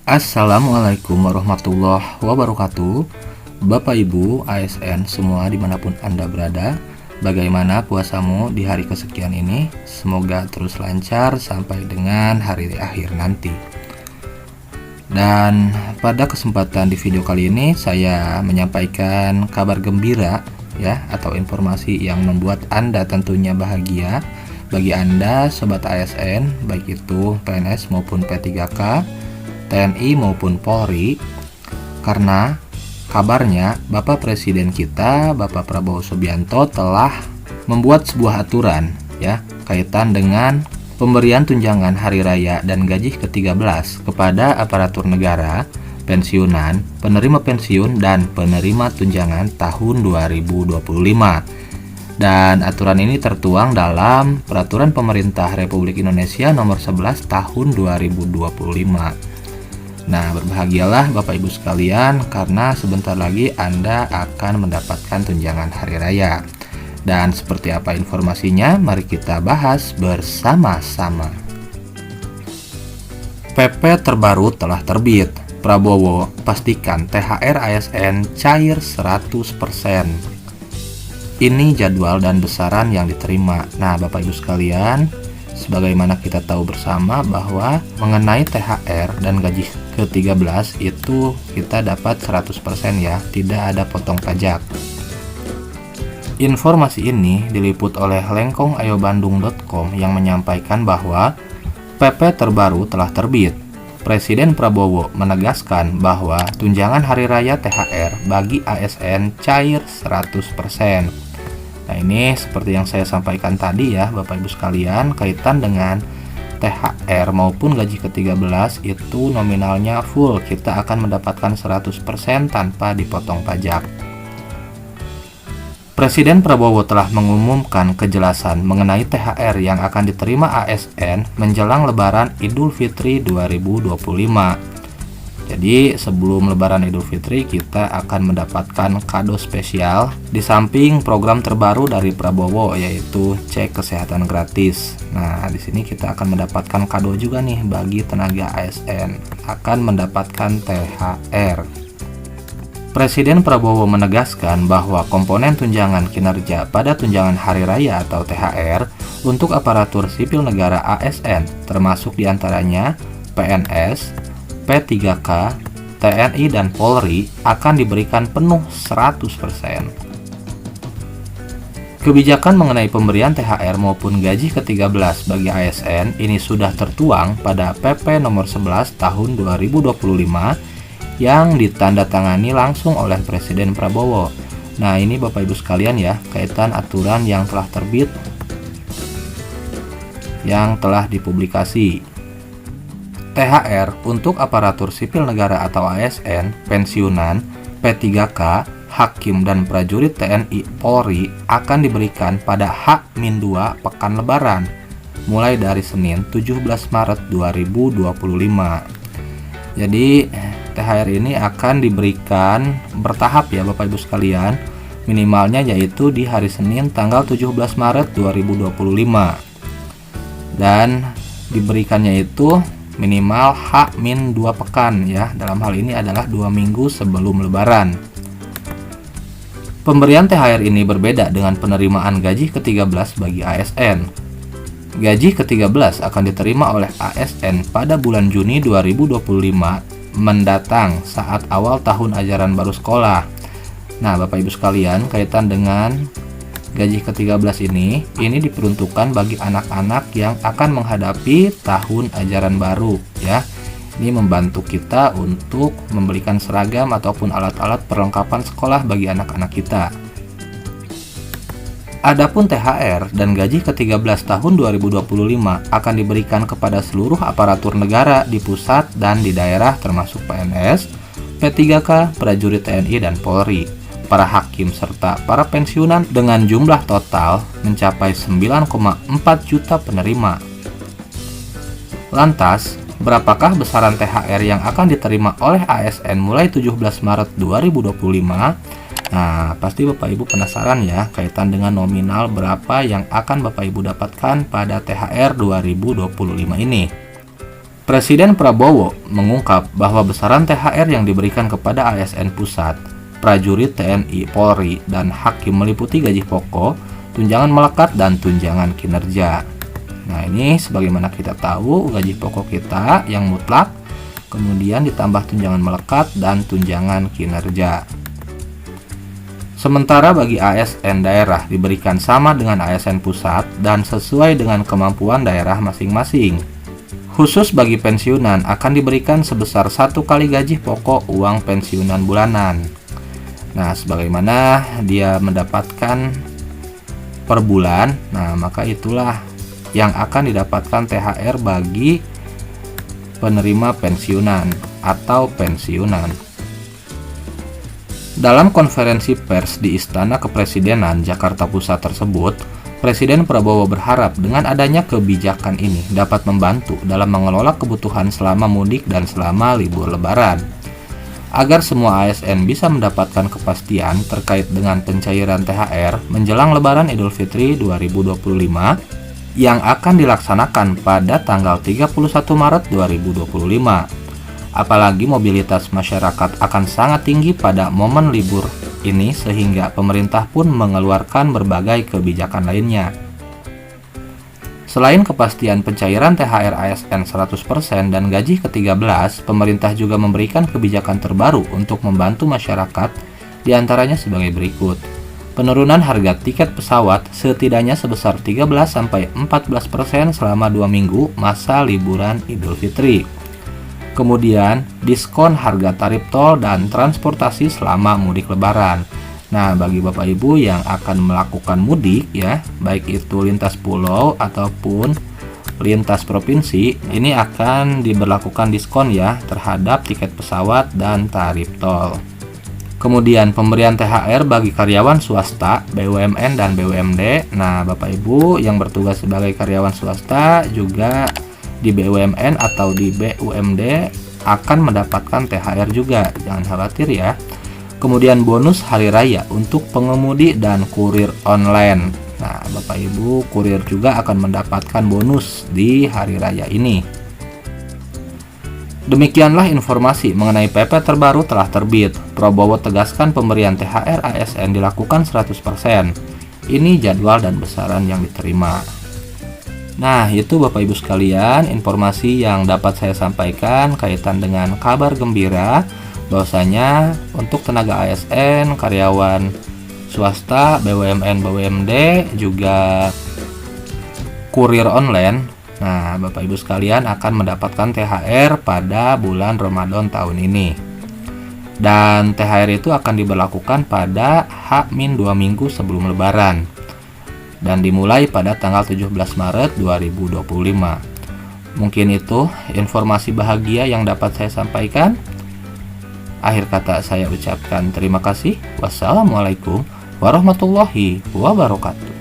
Assalamualaikum warahmatullahi wabarakatuh. Bapak Ibu ASN semua dimanapun Anda berada, bagaimana puasamu di hari kesekian ini? Semoga terus lancar sampai dengan hari akhir nanti. Dan pada kesempatan di video kali ini saya menyampaikan kabar gembira ya, atau informasi yang membuat Anda tentunya bahagia. Bagi Anda Sobat ASN, baik itu PNS maupun P3K, TNI maupun Polri, karena kabarnya Bapak Presiden kita, Bapak Prabowo Subianto, telah membuat sebuah aturan ya kaitan dengan pemberian tunjangan hari raya dan gaji ke-13 kepada aparatur negara, pensiunan, penerima pensiun dan penerima tunjangan tahun 2025. Dan aturan ini tertuang dalam Peraturan Pemerintah Republik Indonesia Nomor 11 Tahun 2025. Nah, berbahagialah Bapak Ibu sekalian karena sebentar lagi Anda akan mendapatkan tunjangan hari raya. Dan seperti apa informasinya? Mari kita bahas bersama-sama. PP terbaru telah terbit. Prabowo pastikan THR ASN cair 100%. Ini jadwal dan besaran yang diterima. Nah, Bapak Ibu sekalian, sebagaimana kita tahu bersama bahwa mengenai THR dan gaji ke-13 itu kita dapat 100% ya, tidak ada potong pajak. Informasi ini diliput oleh lengkongayobandung.com yang menyampaikan bahwa PP terbaru telah terbit. Presiden Prabowo menegaskan bahwa tunjangan hari raya THR bagi ASN cair 100%. Nah, ini seperti yang saya sampaikan tadi ya Bapak Ibu sekalian, kaitan dengan THR maupun gaji ke-13 itu nominalnya full, kita akan mendapatkan 100% tanpa dipotong pajak. Presiden Prabowo telah mengumumkan kejelasan mengenai THR yang akan diterima ASN menjelang Lebaran Idul Fitri 2025. Jadi sebelum Lebaran Idul Fitri kita akan mendapatkan kado spesial di samping program terbaru dari Prabowo, yaitu cek kesehatan gratis. Nah, di sini kita akan mendapatkan kado juga nih bagi tenaga ASN, akan mendapatkan THR. Presiden Prabowo menegaskan bahwa komponen tunjangan kinerja pada tunjangan hari raya atau THR untuk aparatur sipil negara ASN termasuk diantaranya PNS, P3K, TNI, dan Polri akan diberikan penuh 100%. Kebijakan mengenai pemberian THR maupun gaji ke-13 bagi ASN ini sudah tertuang pada PP nomor 11 tahun 2025 yang ditandatangani langsung oleh Presiden Prabowo. Nah, ini Bapak Ibu sekalian ya, kaitan aturan yang telah terbit, yang telah dipublikasi. THR untuk aparatur sipil negara atau ASN, pensiunan, P3K, hakim dan prajurit TNI Polri akan diberikan pada H-2 pekan Lebaran, mulai dari Senin 17 Maret 2025. Jadi THR ini akan diberikan bertahap ya Bapak Ibu sekalian, minimalnya yaitu di hari Senin tanggal 17 Maret 2025. Dan diberikannya itu minimal H-2 pekan ya, dalam hal ini adalah 2 minggu sebelum Lebaran. Pemberian THR ini berbeda dengan penerimaan gaji ke-13 bagi ASN. Gaji ke-13 akan diterima oleh ASN pada bulan Juni 2025 mendatang saat awal tahun ajaran baru sekolah. Nah, Bapak Ibu sekalian, kaitan dengan gaji ke-13 ini diperuntukkan bagi anak-anak yang akan menghadapi tahun ajaran baru ya. Ini membantu kita untuk membelikan seragam ataupun alat-alat perlengkapan sekolah bagi anak-anak kita. Adapun THR dan gaji ke-13 tahun 2025 akan diberikan kepada seluruh aparatur negara di pusat dan di daerah termasuk PNS, P3K, prajurit TNI dan Polri, para hakim serta para pensiunan dengan jumlah total mencapai 9,4 juta penerima. Lantas, berapakah besaran THR yang akan diterima oleh ASN mulai 17 Maret 2025? Nah, pasti Bapak Ibu penasaran ya kaitan dengan nominal berapa yang akan Bapak Ibu dapatkan pada THR 2025 ini. Presiden Prabowo mengungkap bahwa besaran THR yang diberikan kepada ASN pusat, prajurit TNI, Polri, dan hakim meliputi gaji pokok, tunjangan melekat, dan tunjangan kinerja. Nah, ini sebagaimana kita tahu, gaji pokok kita yang mutlak, kemudian ditambah tunjangan melekat dan tunjangan kinerja. Sementara bagi ASN daerah diberikan sama dengan ASN pusat dan sesuai dengan kemampuan daerah masing-masing. Khusus bagi pensiunan akan diberikan sebesar 1 kali gaji pokok uang pensiunan bulanan. Nah, sebagaimana dia mendapatkan per bulan, nah maka itulah yang akan didapatkan THR bagi penerima pensiunan atau pensiunan. Dalam konferensi pers di Istana Kepresidenan Jakarta Pusat tersebut, Presiden Prabowo berharap dengan adanya kebijakan ini dapat membantu dalam mengelola kebutuhan selama mudik dan selama libur Lebaran, agar semua ASN bisa mendapatkan kepastian terkait dengan pencairan THR menjelang Lebaran Idul Fitri 2025 yang akan dilaksanakan pada tanggal 31 Maret 2025. Apalagi mobilitas masyarakat akan sangat tinggi pada momen libur ini sehingga pemerintah pun mengeluarkan berbagai kebijakan lainnya. Selain kepastian pencairan THR ASN 100% dan gaji ke-13, pemerintah juga memberikan kebijakan terbaru untuk membantu masyarakat, diantaranya sebagai berikut. Penurunan harga tiket pesawat setidaknya sebesar 13-14% selama 2 minggu masa liburan Idul Fitri. Kemudian, diskon harga tarif tol dan transportasi selama mudik Lebaran. Nah, bagi Bapak Ibu yang akan melakukan mudik ya, baik itu lintas pulau ataupun lintas provinsi, ini akan diberlakukan diskon ya terhadap tiket pesawat dan tarif tol. Kemudian pemberian THR bagi karyawan swasta, BUMN dan BUMD. Nah, Bapak Ibu yang bertugas sebagai karyawan swasta juga di BUMN atau di BUMD akan mendapatkan THR juga, jangan khawatir ya. Kemudian bonus hari raya untuk pengemudi dan kurir online. Nah, Bapak Ibu, kurir juga akan mendapatkan bonus di hari raya ini. Demikianlah informasi mengenai PP terbaru telah terbit. Prabowo tegaskan pemberian THR ASN dilakukan 100%. Ini jadwal dan besaran yang diterima. Nah, itu Bapak Ibu sekalian informasi yang dapat saya sampaikan kaitan dengan kabar gembira bahwasanya untuk tenaga ASN, karyawan swasta, BUMN, BUMD, juga kurir online. Nah, Bapak Ibu sekalian akan mendapatkan THR pada bulan Ramadan tahun ini. Dan THR itu akan diberlakukan pada H-2 minggu sebelum Lebaran. Dan dimulai pada tanggal 17 Maret 2025. Mungkin itu informasi bahagia yang dapat saya sampaikan. Akhir kata saya ucapkan terima kasih. Wassalamualaikum warahmatullahi wabarakatuh.